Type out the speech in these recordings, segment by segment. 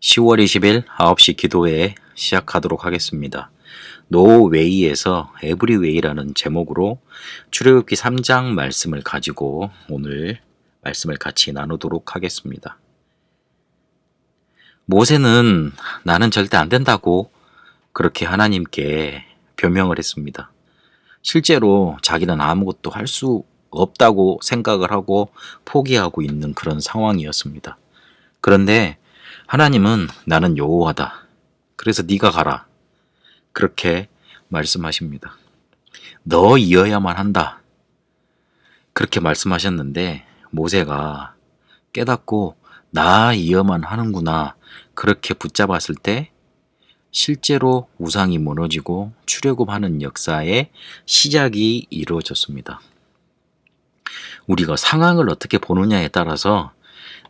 10월 20일 9시 기도회 시작하도록 하겠습니다. 노웨이에서 에브리웨이라는 제목으로 출애굽기 3장 말씀을 가지고 오늘 말씀을 같이 나누도록 하겠습니다. 모세는 나는 절대 안 된다고 그렇게 하나님께 변명을 했습니다. 실제로 자기는 아무것도 할 수 없다고 생각을 하고 포기하고 있는 그런 상황이었습니다. 그런데 하나님은 나는 여호와다. 그래서 네가 가라. 그렇게 말씀하십니다. 너이어야만 한다. 그렇게 말씀하셨는데 모세가 깨닫고 나이어만 하는구나. 그렇게 붙잡았을 때 실제로 우상이 무너지고 출애굽하는 역사의 시작이 이루어졌습니다. 우리가 상황을 어떻게 보느냐에 따라서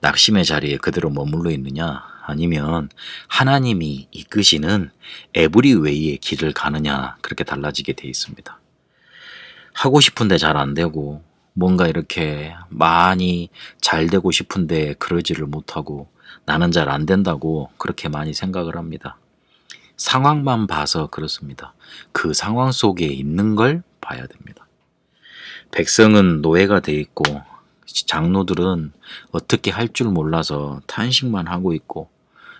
낙심의 자리에 그대로 머물러 있느냐 아니면 하나님이 이끄시는 에브리웨이의 길을 가느냐 그렇게 달라지게 돼 있습니다. 하고 싶은데 잘 안 되고 뭔가 이렇게 많이 잘 되고 싶은데 그러지를 못하고 나는 잘 안 된다고 그렇게 많이 생각을 합니다. 상황만 봐서 그렇습니다. 그 상황 속에 있는 걸 봐야 됩니다. 백성은 노예가 돼 있고 장로들은 어떻게 할 줄 몰라서 탄식만 하고 있고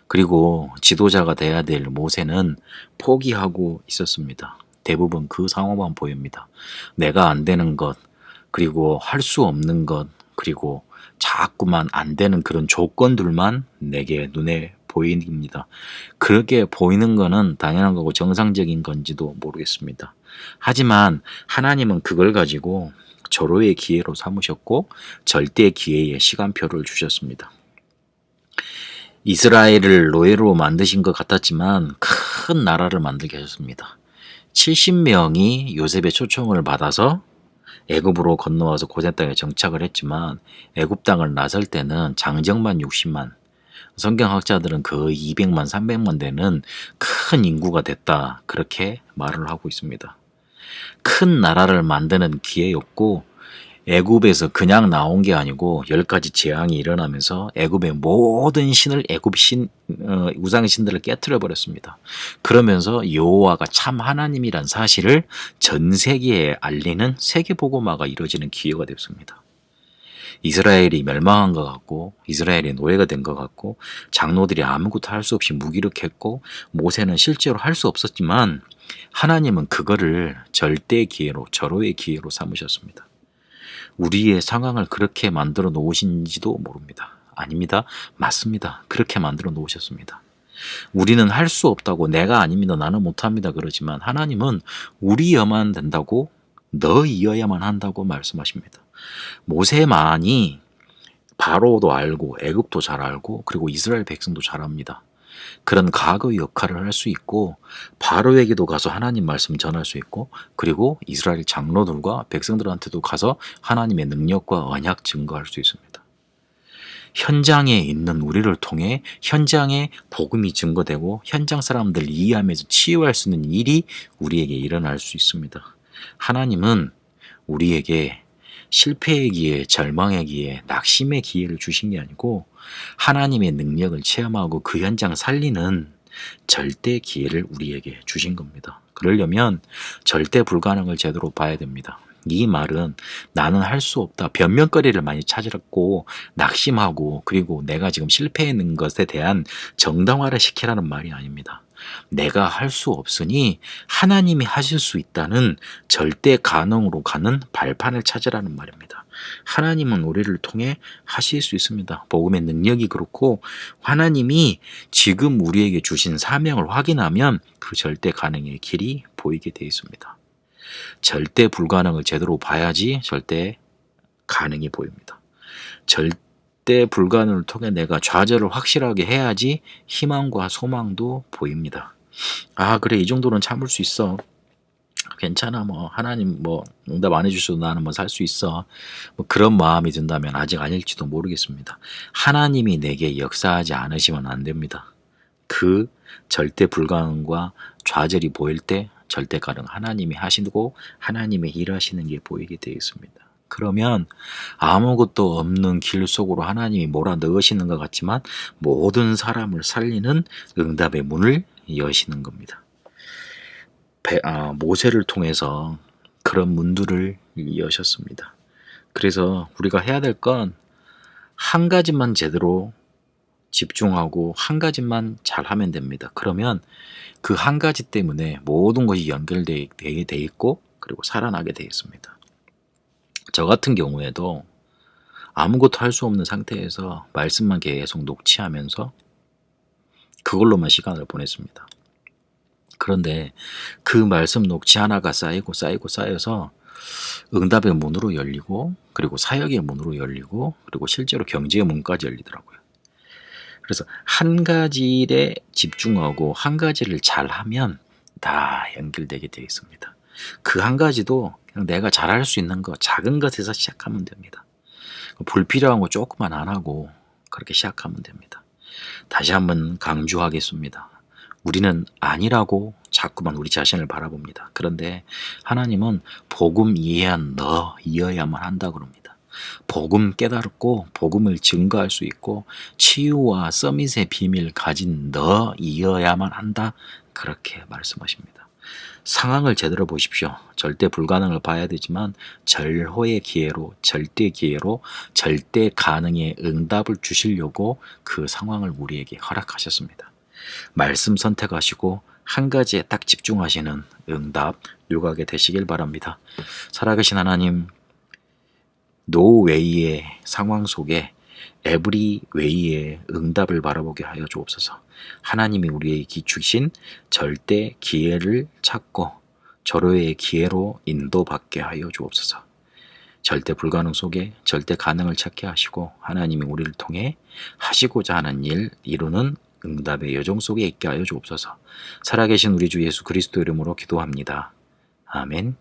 그리고 지도자가 돼야 될 모세는 포기하고 있었습니다. 대부분 그 상황만 보입니다. 내가 안 되는 것, 그리고 할 수 없는 것, 그리고 자꾸만 안 되는 그런 조건들만 내게 눈에 보입니다. 그렇게 보이는 거는 당연한 거고 정상적인 건지도 모르겠습니다. 하지만 하나님은 그걸 가지고 절호의 기회로 삼으셨고 절대 기회의 시간표를 주셨습니다. 이스라엘을 노예로 만드신 것 같았지만 큰 나라를 만들게 하셨습니다. 70명이 요셉의 초청을 받아서 애굽으로 건너와서 고센 땅에 정착을 했지만 애굽 땅을 나설 때는 장정만 60만, 성경학자들은 거의 200만, 300만 되는 큰 인구가 됐다. 그렇게 말을 하고 있습니다. 큰 나라를 만드는 기회였고 애굽에서 그냥 나온 게 아니고 10가지 재앙이 일어나면서 애굽의 모든 신을 우상 신들을 깨트려 버렸습니다. 그러면서 여호와가 참 하나님이란 사실을 전 세계에 알리는 세계 복음화가 이루어지는 기회가 됐습니다. 이스라엘이 멸망한 것 같고 이스라엘이 노예가 된 것 같고 장로들이 아무것도 할 수 없이 무기력했고 모세는 실제로 할 수 없었지만 하나님은 그거를 절대 기회로 절호의 기회로 삼으셨습니다. 우리의 상황을 그렇게 만들어 놓으신지도 모릅니다. 아닙니다. 맞습니다. 그렇게 만들어 놓으셨습니다. 우리는 할 수 없다고 내가 아닙니다. 나는 못합니다. 그러지만 하나님은 우리여만 된다고 너이어야만 한다고 말씀하십니다. 모세만이 바로도 알고 애굽도 잘 알고 그리고 이스라엘 백성도 잘 압니다. 그런 과거의 역할을 할 수 있고 바로에게도 가서 하나님 말씀 전할 수 있고 그리고 이스라엘 장로들과 백성들한테도 가서 하나님의 능력과 언약 증거할 수 있습니다. 현장에 있는 우리를 통해 현장에 복음이 증거되고 현장 사람들 이해하면서 치유할 수 있는 일이 우리에게 일어날 수 있습니다. 하나님은 우리에게 실패의 기회, 절망의 기회, 낙심의 기회를 주신 게 아니고 하나님의 능력을 체험하고 그 현장을 살리는 절대 기회를 우리에게 주신 겁니다. 그러려면 절대 불가능을 제대로 봐야 됩니다. 이 말은 나는 할 수 없다, 변명거리를 많이 찾으려고 낙심하고 그리고 내가 지금 실패했는 것에 대한 정당화를 시키라는 말이 아닙니다. 내가 할 수 없으니 하나님이 하실 수 있다는 절대 가능으로 가는 발판을 찾으라는 말입니다. 하나님은 우리를 통해 하실 수 있습니다. 복음의 능력이 그렇고 하나님이 지금 우리에게 주신 사명을 확인하면 그 절대 가능의 길이 보이게 되어 있습니다. 절대 불가능을 제대로 봐야지 절대 가능이 보입니다. 절대 불가능을 통해 내가 좌절을 확실하게 해야지 희망과 소망도 보입니다. 아, 그래, 이 정도는 참을 수 있어. 괜찮아, 뭐 하나님 뭐 응답 안 해주셔도 나는 뭐 살 수 있어. 뭐 그런 마음이 든다면 아직 아닐지도 모르겠습니다. 하나님이 내게 역사하지 않으시면 안 됩니다. 그 절대 불가능과 좌절이 보일 때 절대 가능 하나님이 하시고 하나님의 일하시는 게 보이게 되어 있습니다. 그러면 아무것도 없는 길 속으로 하나님이 몰아 넣으시는 것 같지만 모든 사람을 살리는 응답의 문을 여시는 겁니다. 모세를 통해서 그런 문들을 여셨습니다. 그래서 우리가 해야 될 건 한 가지만 제대로 집중하고 한 가지만 잘하면 됩니다. 그러면 그 한 가지 때문에 모든 것이 연결되어 있고 그리고 살아나게 되어 있습니다. 저 같은 경우에도 아무것도 할 수 없는 상태에서 말씀만 계속 녹취하면서 그걸로만 시간을 보냈습니다. 그런데 그 말씀 녹취 하나가 쌓여서 응답의 문으로 열리고 그리고 사역의 문으로 열리고 그리고 실제로 경제의 문까지 열리더라고요. 그래서 한 가지에 집중하고 한 가지를 잘하면 다 연결되게 되어 있습니다. 그 한 가지도 그냥 내가 잘할 수 있는 거 작은 것에서 시작하면 됩니다. 불필요한 거 조금만 안 하고 그렇게 시작하면 됩니다. 다시 한번 강조하겠습니다. 우리는 아니라고 자꾸만 우리 자신을 바라봅니다. 그런데 하나님은 복음 이해한 너이어야만 한다 그럽니다. 복음 깨달고 복음을 증거할 수 있고 치유와 서밋의 비밀 가진 너이어야만 한다 그렇게 말씀하십니다. 상황을 제대로 보십시오. 절대 불가능을 봐야 되지만 절호의 기회로 절대 기회로 절대 가능의 응답을 주시려고 그 상황을 우리에게 허락하셨습니다. 말씀 선택하시고 한 가지에 딱 집중하시는 응답 누가게 되시길 바랍니다. 살아계신 하나님, 노웨이의 상황 속에 에브리웨이의 응답을 바라보게 하여 주옵소서. 하나님이 우리에게 주신 절대 기회를 찾고 절호의 기회로 인도받게 하여 주옵소서. 절대 불가능 속에 절대 가능을 찾게 하시고 하나님이 우리를 통해 하시고자 하는 일 이루는 응답의 여정 속에 있게 하여 주옵소서. 살아계신 우리 주 예수 그리스도 이름으로 기도합니다. 아멘.